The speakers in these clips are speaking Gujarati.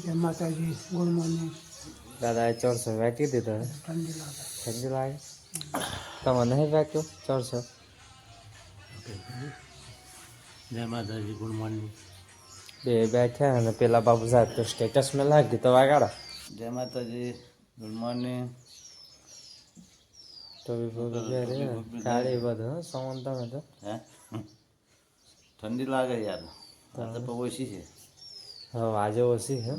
જય માતાજી, ગુડ મોર્નિંગ. દાદાએ 400 વાંચી દીધો. ઠંડી લાગે. ઠંડી લાગે તમે નહીં વાંચ્યો 400? જય માતાજી, ગુડ મોર્નિંગ. બે બેઠા અને પેલા બાબુ સાહેબ તો સ્ટેટસ મેં લાગી તો વાગાડો. જય માતાજી, ગુડ મોર્નિંગ. તો કાળી બધું સોમન તમે તો હે ઠંડી લાગે યાર, આજે તો ઓછી છે. હવે આજે ઓછી છે.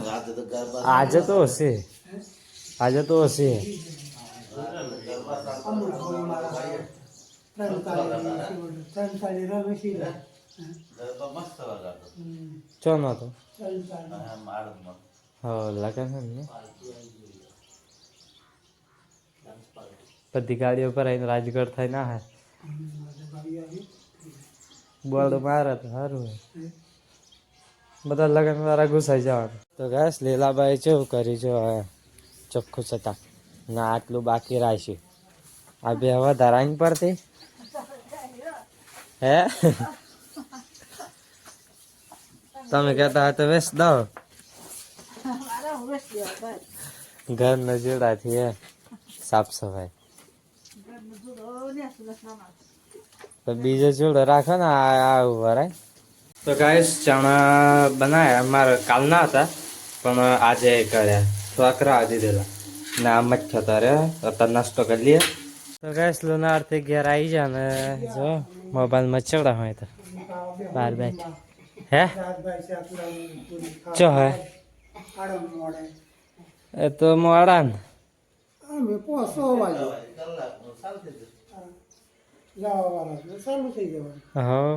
રાતે તો ગરબા આજે તો ઓછી, આજે તો ઓછી. ગરબા મસ્ત વગાડતો. ચો નતો માળમાં હા લગન છે ને બધી ગાડીઓ પર આવીને રાજગઢ થાય ના હે બોર્ડ મારે તો સારું હોય. બધા લગન વાળા ઘુસાઈ જવાનું. તો ગેસ લીલાબાઈ કેવું કરી જો ચોખ્ખું છતાં ના આટલું બાકી રાખ્યું. આ બે હવે ધરાઈ પડતી હે તમે કહેતા તો વેસ દો ઘર નજોડાથી હે સાફ સફાઈ તો બીજો ચૂડો રાખો ને આ ઉભા. તો ગાઈસ ચણા બનાવ્યા મારે કાલના હતા પણ આજે કર્યા થોડાક રાહ દીધેલા ને આમ જ થતા રે અત્યારે નાસ્તો કરી લઈએ. તો ગાઈસ લુનારથી ઘેર આવી જા ને જો મોબાઈલમાં ચડા હોય તો બાર બેઠ હે ચો હે એ તો મોડા ને હા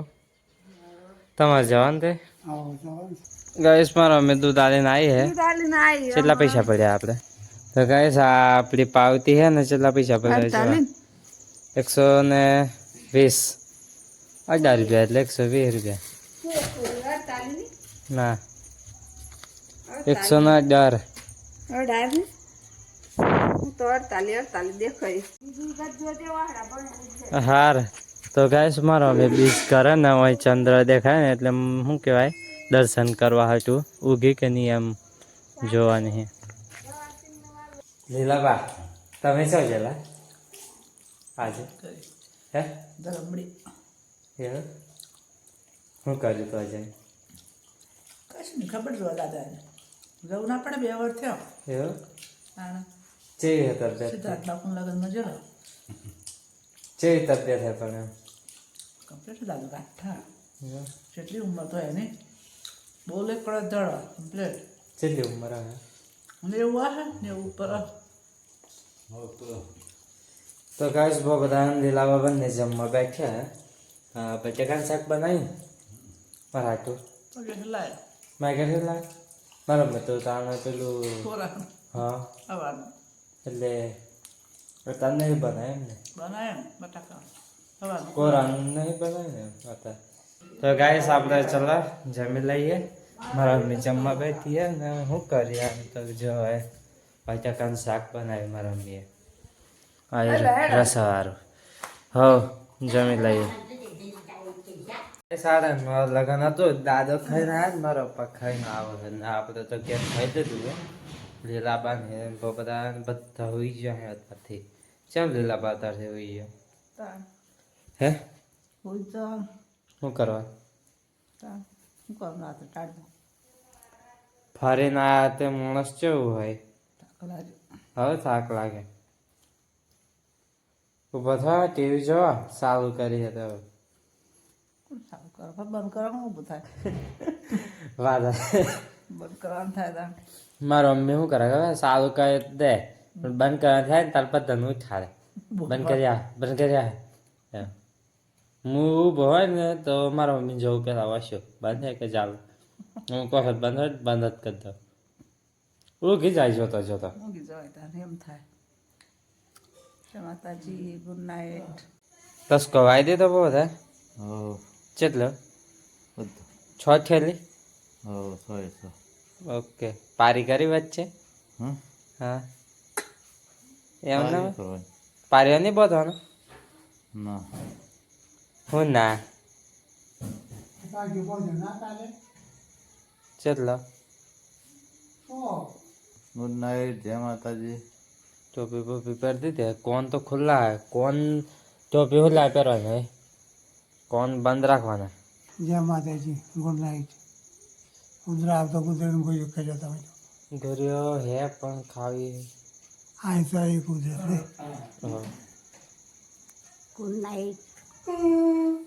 તમારે જવાનું તે ગાઈસ મારો અમે દૂધ આલીને આવી હે કેટલા પૈસા પડ્યા આપણે? તો ગાઈસ આ આપણી પાવતી હે ને કેટલા પૈસા પડ્યા? 120 18 રૂપિયા એટલે 120 રૂપિયા ના 118 હાર. તો ગાઈસ મારો અમે બીજ કરે ને હોય ચંદ્ર દેખાય ને એટલે શું કહેવાય દર્શન કરવા હતું ઊભી કે નહીં એમ જોવાની. લીલાબા તમે શું જેલા આજે હે શું કર્યું તો આજે? કશું ખબર જો દાદા જવું ના પડે 2 વર્ષ થયો એવું ચેવી તબિયત? સિદ્ધાર્થ બાપુ લગ્નમાં જો ચેવી તબિયત હે પણ એમ કમ્પ્લીટ દાદુ કાઠા કેટલી ઉંમર તો એની બોલે કડા દડા કમ્પ્લીટ કેટલી ઉંમર હે? 90 ઉપર. તો ગાઈસ બહુ બધા લીલાબા બંને જમવા બેઠ્યા. બટેકાનું શાક બનાવ્યું પરાઠું મેં કેટલું લાગ મારા મેં તો તાણે પેલું હા એટલે તને નહીં બનાય એમ ને કોરાનું નહીં બનાય ને અત્યારે. તો ગાઈસ આપણે ચલો જમી લઈએ. મારા મમ્મી જમવા બેઠી હે ને શું કરીએ તો જો હે બટાકાનું શાક બનાવ્યું મારા મમ્મીએ રસાવાળું. હો જમી લઈએ. સારા લગન હતું દાદો ખાઈને આવ્યા મારો પપ્પા ખાઈને આવો છે ને આપણે તો કેમ ખાઈ દીધું હે. લીલાબા ને બધા હોઈ ગયા અત્યારથી. કેમ લીલાબા અત્યારથી હોઈ ગયા હે શું કરવા ફરીને આયા તે માણસ કેવું હોય હવે થાક લાગે. ઉભા થવા ટીવી જોવા સારું કરી છે તો બંધ કરવાનું ઊભું થાય વાદા બંધ કરવાનું થાય. મારો મમ્મી શું કરે ખબર સારું કરી દે પણ બંધ કરવાનું થાય ને તાર પતન ઉઠાડે બંધ કર્યા એમ. હું ઊભો હોય ને તો મારા મમ્મી જવું પેલા વાસ્યો બંધ થાય કે ચાલુ હું વખત બંધ હોય બંધ જ કરી દઉં. ઊંઘી જાય જોતો જોતો ઊંઘી જવાય એમ થાય. માતાજી ગુડ નાઇટ. તસકો વાઈ દીધો બહુ થાય કેટલો 6 થેલી ઓકે પારી કરી વચ્ચે હા એમ ના પાર્યો નહીં બધવાનો હું ના કેટલા ગુડ નાઇટ, જય માતાજી. टोपी वोपी पहन दी थी कौन तो खुला है कौन टोपी खुला पहरवाना है कौन बंद रखवाना जय माताजी गुड नाइट उधर आप तो उधर कोई एक जाता है ઘર્યો હે પણ ખાવી ऐसा एक उधर है હા. ગુડ નાઇટ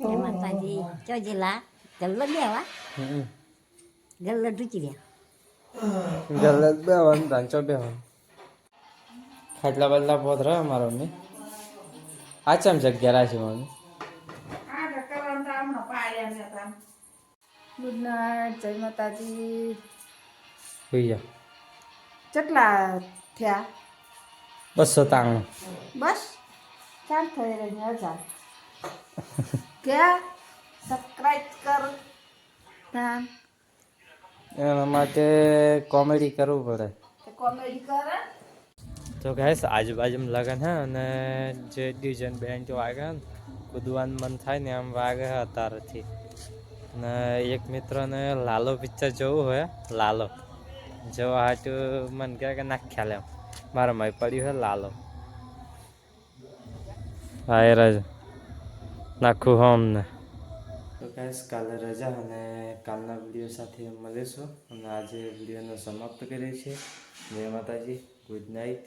જય માતાજી ચો જિલ્લા ગલ્લો બેવા હમ. ગલ્લો ઢૂકી રહ્યા ગલત બેવાનું ધાંચો બેવાનું ખાટલા બદલા પોત રહ્યો મારો મમ્મી આ ચમ જગ્યા રાખી મમ્મી ગુડ નાઇટ જય માતાજી હોઈ જા કેટલા થયા 293 બસ ચાર થઈ રહી 1000 ક્યાં સબસ્ક્રાઇબ કર હા એના માટે કોમેડી કરવું પડે કોમેડી કરે તો ગાઈસ આજુબાજુમાં લગન હે અને જે ડીજન બેન્ડ જો વાગે ને કૂદવાનું મન થાય ને એમ વાગે હે અત્યારેથી ને એક મિત્રને લાલો પિક્ચર જોવું હોય લાલો જોવા હાટું મને કહે કે નાખ ખ્યાલ એમ મારા મય પડ્યું હે લાલો હા એ રજા નાખું હોમ ને તો ગાઈસ કાલે રજા અને કાલના વિડીયો સાથે મળીશું અને આજે વિડીયોનો સમાપ્ત કરીએ છીએ જય માતાજી ગુડ નાઇટ